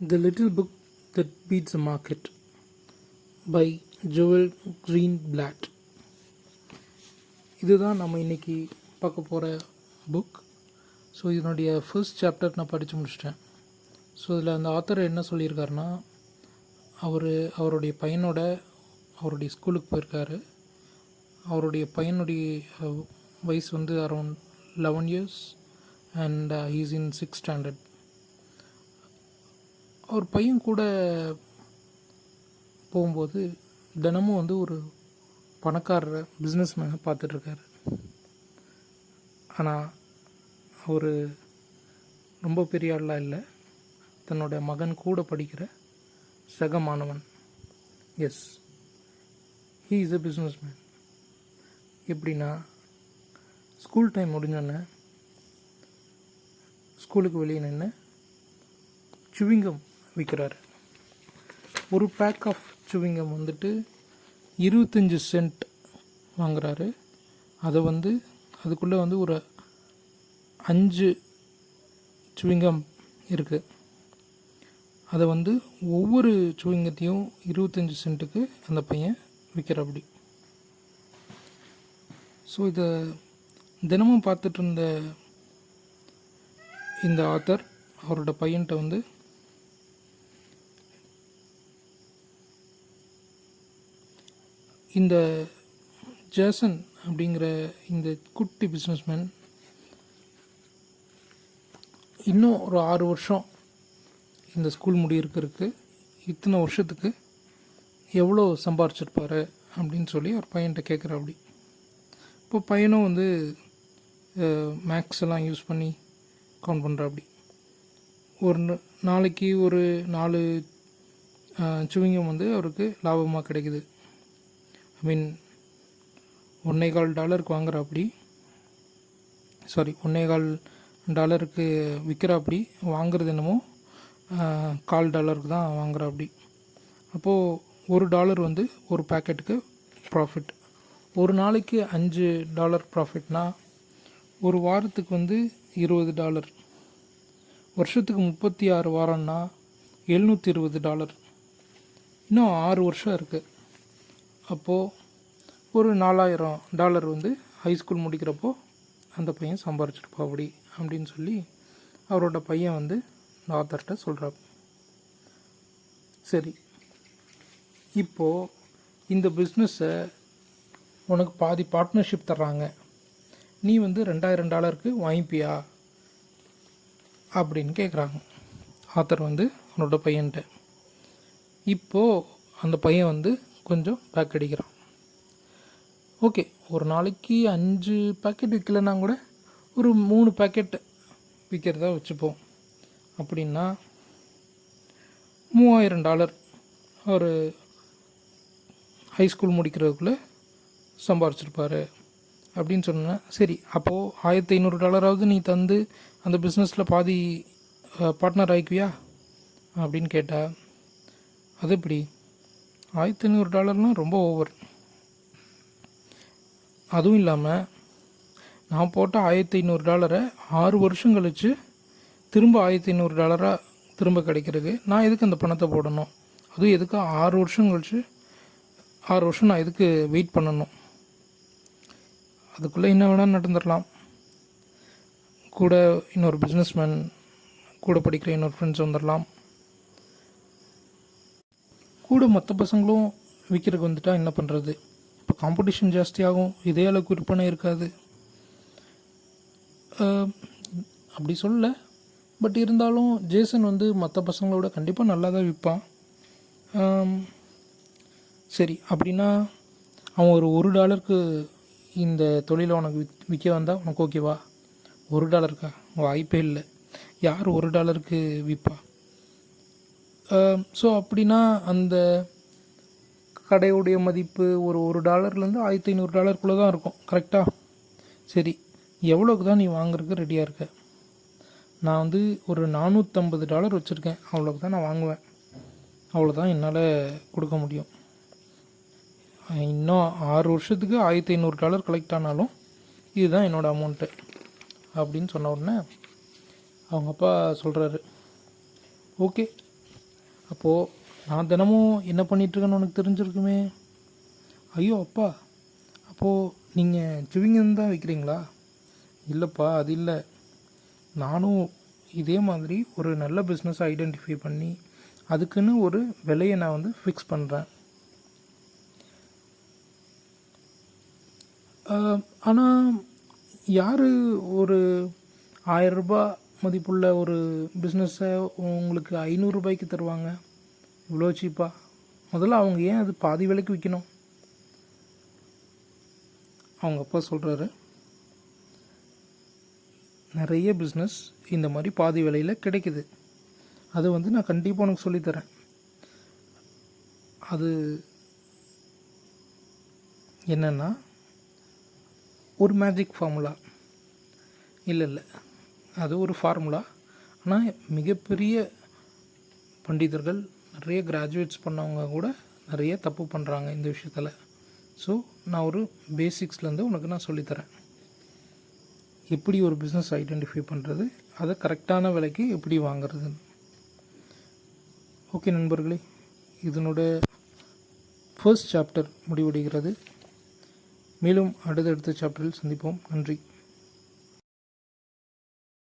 The Little Book That Beats the Market by Joel Greenblatt. இதுதான் நம்ம இன்றைக்கி பார்க்க போகிற புக். ஸோ இதனுடைய ஃபர்ஸ்ட் சாப்டர் நான் படித்து முடிச்சிட்டேன். ஸோ இதில் அந்த ஆத்தர் என்ன சொல்லியிருக்காருன்னா, அவருடைய பையனோட அவருடைய ஸ்கூலுக்கு போயிருக்காரு. அவருடைய பையனுடைய வயசு வந்து around 11 years and he's in 6th standard. அவர் பையன் கூட போகும்போது தினமும் வந்து ஒரு பணக்காரரை பிஸ்னஸ் மேனை பார்த்துட்ருக்காரு. ஆனால் அவர் ரொம்ப பெரிய ஆளாக இல்லை, தன்னோட மகன் கூட படிக்கிற சக மாணவன். Yes, he is a business man. எப்படின்னா, ஸ்கூல் டைம் முடிஞ்சோன்னே ஸ்கூலுக்கு வெளியே நின்று சுவிங்கம் விற்கிறாரு. ஒரு பேக் ஆஃப் சுவிங்கம் வந்துட்டு 25 cent வாங்குறாரு. அதை வந்து அதுக்குள்ளே வந்து ஒரு 5 சுவிங்கம் இருக்குது. அதை வந்து ஒவ்வொரு சுவிங்கத்தையும் 25 centக்கு அந்த பையன் விற்கிறாப்படி. ஸோ இதை தினமும் பார்த்துட்டு இருந்த இந்த ஆத்தர் அவரோட பையன்கிட்ட வந்து, இந்த ஜேசன் அப்படிங்கிற இந்த குட்டி பிஸ்னஸ்மேன் இன்னும் ஒரு 6 வருஷம் இந்த ஸ்கூல் முடியிருக்கிறதுக்கு இத்தனை வருஷத்துக்கு எவ்வளோ சம்பாரிச்சிருப்பார் அப்படின்னு சொல்லி ஒரு பையன்கிட்ட கேட்குறாப்படி. இப்போ பையனும் வந்து மேக்ஸ் எல்லாம் யூஸ் பண்ணி கவுண்ட் பண்ணுறாப்படி. ஒரு நாளைக்கு ஒரு 4 சுவிங்கம் வந்து அவருக்கு லாபமாக கிடைக்குது. ஐ மீன் $1.25 வாங்குறாப்படி, $1.25 விற்கிறாப்படி, வாங்குறது என்னமோ $0.25 தான் வாங்குறாப்படி. அப்போது $1 வந்து ஒரு பேக்கெட்டுக்கு ப்ராஃபிட். ஒரு நாளைக்கு $5 ப்ராஃபிட்னா ஒரு வாரத்துக்கு வந்து $20, வருஷத்துக்கு 36 வாரம்னா $720. இன்னும் 6 வருஷம் இருக்குது. அப்போது ஒரு $4000 வந்து ஹைஸ்கூல் முடிக்கிறப்போ அந்த பையன் சம்பாரிச்சிருப்பா அப்படின்னு சொல்லி அவரோட பையன் வந்து இந்த ஆத்தர்கிட்ட சொல்கிறார். சரி, இப்போது இந்த பிஸ்னஸை உனக்கு பாதி பார்ட்னர்ஷிப் தர்றாங்க, நீ வந்து $2000 வாங்கிப்பியா அப்படின்னு கேட்குறாங்க ஆத்தர் வந்து அவனோட பையன்கிட்ட. இப்போது அந்த பையன் வந்து கொஞ்சம் பேக் அடிக்கிறான். ஓகே, ஒரு நாளைக்கு 5 பேக்கெட் விற்கலைன்னா கூட ஒரு 3 பேக்கெட் விற்கிறதா வச்சுப்போம். அப்படின்னா $3000 ஒரு ஹைஸ்கூல் முடிக்கிறதுக்குள்ளே சம்பாரிச்சிருப்பார் அப்படின்னு சொன்னேன். சரி, அப்போது $1500 நீ தந்து அந்த பிஸ்னஸில் பாதி பார்ட்னர் ஆகிக்குவியா அப்படின்னு கேட்டால், அது எப்படி? $1500 ரொம்ப ஓவர். அதுவும் இல்லாமல் நான் போட்ட $1500 6 வருஷம் கழித்து திரும்ப $1500 திரும்ப கிடைக்கிறதுக்கு நான் எதுக்கு அந்த பணத்தை போடணும்? அதுவும் எதுக்கு 6 வருஷம் கழித்து 6 வருஷம் நான் எதுக்கு வெயிட் பண்ணணும்? அதுக்குள்ளே என்ன வேணால் நடந்துடலாம். கூட இன்னொரு பிஸ்னஸ்மேன், கூட படிக்கிற இன்னொரு ஃப்ரெண்ட்ஸ் வந்துடலாம். கூட மற்ற பசங்களும் விற்கிறதுக்கு வந்துட்டால் என்ன பண்ணுறது? இப்போ காம்படிஷன் ஜாஸ்தியாகும், இதே அளவுக்கு விற்பனை இருக்காது. அப்படி சொல்லலை, பட் இருந்தாலும் ஜேசன் வந்து மற்ற பசங்களோட கண்டிப்பாக நல்லா தான் விற்பான். சரி, அப்படின்னா அவன் ஒரு $1 இந்த தொழிலை உனக்கு விற்க வந்தால் உனக்கு ஓகேவா? $1 வாய்ப்பே இல்லை. யார் $1 விற்பா? ஸோ அப்படின்னா அந்த கடையுடைய மதிப்பு ஒரு $1 $1500 தான் இருக்கும், கரெக்டாக? சரி, எவ்வளோக்கு தான் நீ வாங்குறதுக்கு ரெடியாக இருக்க? நான் வந்து ஒரு $450 வச்சுருக்கேன், அவ்வளோக்கு தான் நான் வாங்குவேன். அவ்வளோதான் என்னால் கொடுக்க முடியும். இன்னும் 6 வருஷத்துக்கு $1500 கலெக்ட் ஆனாலும் இதுதான் என்னோடய அமௌண்ட்டு அப்படின்னு சொன்ன உடனே அவங்க அப்பா சொல்கிறாரு, ஓகே அப்போது நான் தினமும் என்ன பண்ணிகிட்ருக்கேன்னு உனக்கு தெரிஞ்சிருக்குமே. ஐயோ அப்பா, அப்போது நீங்கள் சுவிங்கன் தான் விற்கிறீங்களா? இல்லைப்பா, அது இல்லை. நானும் இதே மாதிரி ஒரு நல்ல பிஸ்னஸ் ஐடென்டிஃபை பண்ணி அதுக்குன்னு ஒரு விலையை நான் வந்து ஃபிக்ஸ் பண்ணுறேன். ஆனால் யார் ஒரு 1000 ரூபாய் மதிப்புள்ள ஒரு பிஸ்னஸை உங்களுக்கு 500 ரூபாய்க்கு தருவாங்க? இவ்வளோ சீப்பாக? முதல்ல அவங்க ஏன் அது பாதி விலைக்கு விற்கணும்? அவங்க அப்பா சொல்கிறாரு, நிறைய பிஸ்னஸ் இந்த மாதிரி பாதி விலையில் கிடைக்குது. அது வந்து நான் கண்டிப்பாக உனக்கு சொல்லித்தரேன். அது என்னென்னா ஒரு மேஜிக் ஃபார்முலா இல்லை, அது ஒரு ஃபார்முலா. ஆனால் மிகப்பெரிய பண்டிதர்கள், நிறைய கிராஜுவேட்ஸ் பண்ணவங்க கூட நிறைய தப்பு பண்ணுறாங்க இந்த விஷயத்தில். ஸோ நான் ஒரு பேசிக்ஸ்லேருந்து உனக்கு நான் சொல்லித்தரேன். எப்படி ஒரு பிஸ்னஸ் ஐடென்டிஃபை பண்ணுறது, அதை கரெக்டான விலைக்கு எப்படி வாங்கிறதுன்னு. ஓகே நண்பர்களே, இதனோட ஃபர்ஸ்ட் சாப்டர் முடிவடைகிறது. மேலும் அடுத்தடுத்த சாப்டரில் சந்திப்போம். நன்றி.